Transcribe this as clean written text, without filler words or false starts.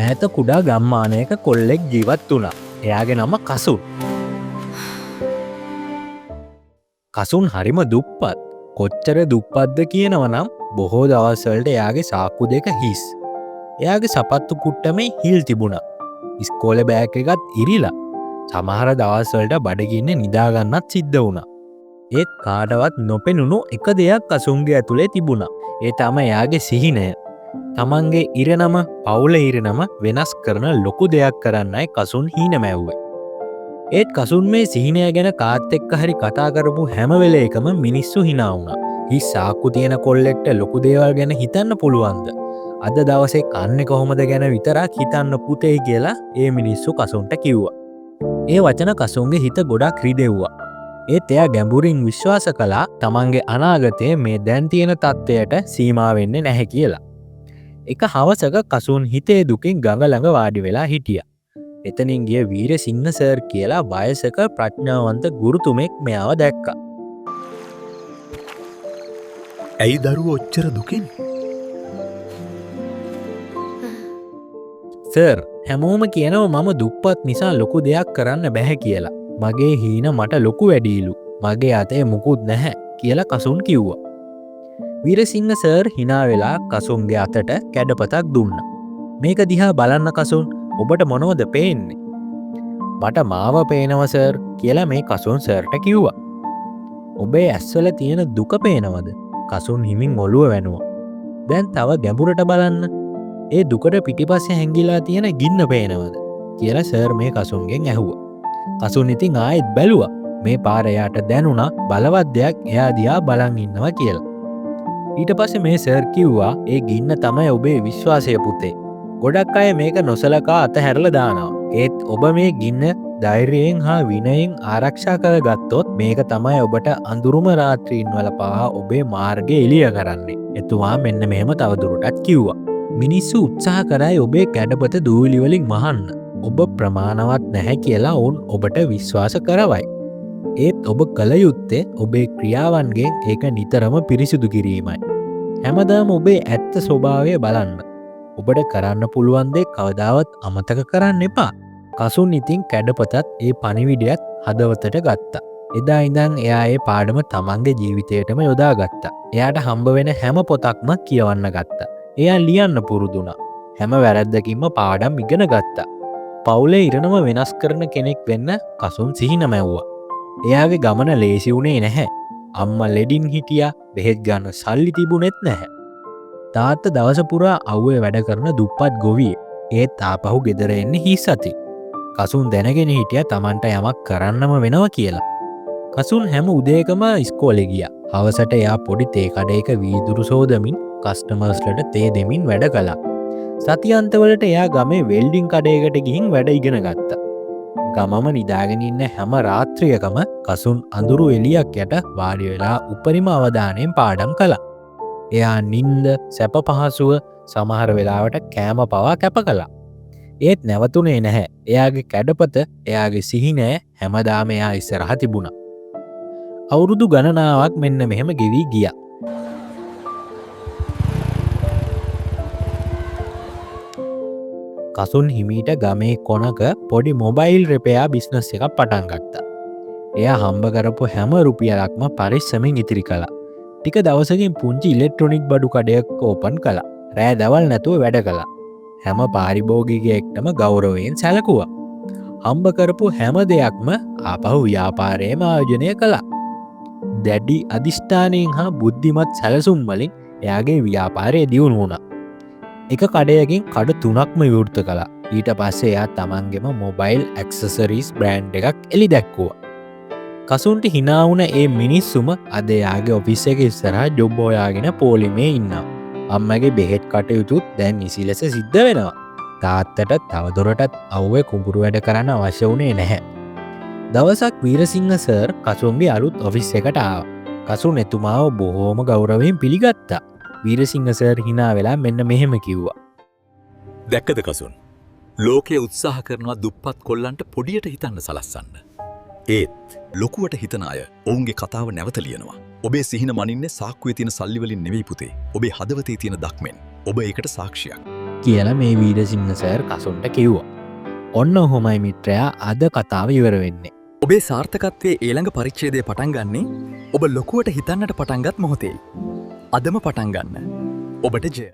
ඈත කුඩා ගම්මානයක කොල්ලෙක් ජීවත් වුණා. එයාගේ නම කසුන්. කසුන් හරිම දුප්පත්. කොච්චර දුප්පත්ද කියනවනම් බොහෝ දවස්වලට එයාගේ සාක්කු දෙක හිස්. එයාගේ සපත්තු කුට්ටමේ හිල් තිබුණා. ඉස්කෝලේ බෑග් එකත් ඉරිලා. සමහර දවස්වලට බඩගින්න නිදාගන්නත් සිද්ධ වුණා. ඒත් කාටවත් නොපෙනුණු එක දෙයක් කසුන්ගේ ඇතුලේ තිබුණා. ඒ තමයි එයාගේ සිහිනය. තමන්ගේ ඉරනම පවුල ඉරනම වෙනස් කරන ලොකු දෙයක් කරන්නයි කසුන් හීන මැව්වේ. ඒත් කසුන් මේ සිහිනය ගැන කාත් එක්ක හරි කතා කරපු හැම වෙලේකම මිනිස්සු hina වුණා. හිස් සාක්කු තියෙන කොල්ලෙක්ට ලොකු දේවල් ගැන හිතන්න පුළුවන්ද? අද දවසේ කන්නේ කොහොමද ගැන විතරක් හිතන්න පුතේ කියලා ඒ මිනිස්සු කසුන්ට කිව්වා. ඒ වචන කසුන්ගේ හිත ගොඩක් රිදෙව්වා. ඒත් එයා ගැඹුරින් විශ්වාස කළා තමන්ගේ අනාගතය මේ දැන් තියෙන තත්ත්වයට සීමා වෙන්නේ නැහැ කියලා. එක හවසක කසුන් හිතේ දුකින් ගඟ ළඟ වාඩි වෙලා හිටියා. එතනින් ගිය වීරසිංහ සර් කියලා වයසක ප්‍රඥාවන්ත ගුරුතුමෙක් මෙයාව දැක්කා. ඇයි දරුවෝ ඔච්චර දුකින්? සර්, හැමෝම කියනවා මම දුප්පත් නිසා ලොකු දෙයක් කරන්න බැහැ කියලා. මගේ හීන මට ලොකු වැඩිලු. මගේ අතේ මුකුත් නැහැ කියලා කසුන් කිව්වා. වීරසිංහ සර් hina වෙලා කසුන්ගේ අතට කැඩපතක් දුන්නා. මේක දිහා බලන්න කසුන්, ඔබට මොනවද පේන්නේ? මට මාව පේනවා සර් කියලා මේ කසුන් සර්ට කිව්වා. ඔබේ ඇස්වල තියෙන දුක පේනවද? කසුන් හිමින් ඔළුව වැනුවා. දැන් තව ගැඹුරට බලන්න. ඒ දුකට පිටිපස්සේ හැංගිලා තියෙන ගින්න පේනවද කියලා සර් මේ කසුන්ගෙන් ඇහුවා. කසුන් ඉතින් ආයෙත් බැලුවා. මේ පාර එයාට දැනුණා බලවත් දෙයක් එයා දිහා බලන් ඉන්නවා කියලා. ඊට පස්සේ මේ සර් කිව්වා ඒ ගින්න තමයි ඔබේ විශ්වාසය පුතේ. ගොඩක් අය මේක නොසලකා අතහැරලා දානවා. ඒත් ඔබ මේ ගින්න ධෛර්යයෙන් හා විනයෙන් ආරක්ෂා කරගත්තොත් මේක තමයි ඔබට අඳුරුම රාත්‍රීන් වල පවා ඔබේ මාර්ගය එළිය කරන්නේ. එතුමා මෙන්න මෙහෙම තවදුරටත් කිව්වා. මිනිස්සු උත්සාහ කරයි ඔබේ කැඩපත දූවිලි වලින් මහන්න. ඔබ ප්‍රමාණවත් නැහැ කියලා ඔවුන් ඔබට විශ්වාස කරවයි. ඒත් ඔබ කළ යුත්තේ ඔබේ ක්‍රියාවන්ගෙන් ඒක නිතරම පිරිසිදු කිරීමයි. හැමදාම ඔබේ ඇත්ත ස්වභාවය බලන්න. ඔබට කරන්න පුළුවන් දේ කවදාවත් අමතක කරන්න එපා. කසුන් ඉතින් කැඩපතත් ඒ පණිවිඩයත් හදවතට ගත්තා. එදා ඉඳන් එයා ඒ පාඩම තමන්ගේ ජීවිතයටම යොදා ගත්තා. එයාට හම්බ වෙන හැම පොතක්ම කියවන්න ගත්තා. එයා ලියන්න පුරුදුනා. හැම වැරැද්දකින්ම පාඩම් ඉගෙන ගත්තා. පවුලේ ඉරණම වෙනස් කරන කෙනෙක් වෙන්න කසුන් සිහින මැව්වා. එයාගේ ගමන ලේසි වුණේ නැහැ. අම්මා ලෙඩින් හිටියා, බෙහෙත් ගන්න සල්ලි තිබුණෙත් නැහැ. තාත්තා දවස පුරා අව්වේ වැඩ කරන දුප්පත් ගොවියෙක්. ඒත් ආපහු ගෙදර එන්නේ හිස් අතින්. කසුන් දැනගෙන හිටියා තමන්ට යමක් කරන්නම වෙනවා කියලා. කසුන් හැම උදේකම ඉස්කෝලේ ගියා. හවසට එයා පොඩි තේ කඩේක වීදුරු සෝදමින් කස්ටමර්ස්ලට තේ දෙමින් වැඩ කළා. සතියන්තවලට එයා ගමේ වෙල්ඩින් කඩේකට ගිහින් වැඩ ඉගෙන ගත්තා. ගමම නිදාගෙන ඉන්න හැම රාත්‍රියකම කසුන් අඳුරු එළියක් යට වාඩි වෙලා උපරිම අවධානයෙන් පාඩම් කළා. එයා නිින්ද, සැප පහසුව, සමහර වෙලාවට කෑම පවා කැප කළා. ඒත් නැවතුනේ නැහැ. එයාගේ කැඩපත, එයාගේ සිහිනය හැමදාම එයා ඉස්සරහ තිබුණා. අවුරුදු ගණනාවක් මෙන්න මෙහෙම ගෙවි ගියා. කසුන් හිමීට ගමේ කොනක පොඩි මොබයිල් රිපෙයාර් බිස්නස් එකක් පටන් ගත්තා. එයා හම්බ කරපු හැම රුපියලක්ම පරිස්සමින් ඉතිරි කළා. ටික දවසකින් පුංචි ඉලෙක්ට්‍රොනික් බඩු කඩයක් ඕපන් කළා. රෑ දවල් නැතුව වැඩ කළා. හැම පාරිභෝගිකයෙක්ටම ගෞරවයෙන් සැලකුවා. හම්බ කරපු හැම දෙයක්ම ආපහු ව්‍යාපාරයේම ආයෝජනය කළා. දැඩි අධිෂ්ඨානයෙන් හා බුද්ධිමත් සැලසුම් වලින් එයාගේ ව්‍යාපාරය දියුණු වුණා. එක කඩයකින් කඩ 3ක්ම විවෘත කළා. ඊට පස්සේ එයා තමන්ගේම මොබයිල් ඇක්සසරිස් බ්‍රෑන්ඩ් එකක් එලි දැක්කුවා. කසුන්ට hina වුණ ඒ මිනිස්සුම අද එයාගේ ඔෆිස් එකේ ඉස්සරහා ජොබ් හොයාගෙන පොලිමේ ඉන්නවා. අම්මගේ බෙහෙත් කටයුතුත් දැන් නිසි ලෙස සිද්ධ වෙනවා. තාත්තට තවදුරටත් අවුවේ කුඹුරු වැඩ කරන්න අවශ්‍ය වුණේ නැහැ. දවසක් වීරසිංහ සර් කසුන්ගේ අලුත් ඔෆිස් එකට ආවා. කසුන් එතුමාව බොහෝම ගෞරවයෙන් පිළිගත්තා. වීරසිංහ සර් hina වෙලා මෙන්න මෙහෙම කිව්වා. දැක්කද කසුන්? ලෝකයේ උත්සාහ කරනවා දුප්පත් කොල්ලන්ට පොඩියට හිතන්න සලස්සන්න. ඒත් ලොකුවට හිතන අය ඔවුන්ගේ කතාව නැවත ලියනවා. ඔබේ සිහින මනින්නේ සාක්කුවේ තියෙන සල්ලි වලින් නෙවෙයි පුතේ. ඔබේ හදවතේ තියෙන දක්මෙන්. ඔබ ඒකට සාක්ෂියක්. කියලා මේ වීරසිංහ සෑර් කසුන්ට කිව්වා. ඔන්න ඔහොමයි මිත්‍රයා අද කතාව ඉවර වෙන්නේ. ඔබේ සාර්ථකත්වයේ ඊළඟ පරිච්ඡේදය පටන් ගන්නේ ඔබ ලොකුවට හිතන්නට පටන්ගත් මොහොතේ. අදම පටන්ගන්න. ඔබට ජය.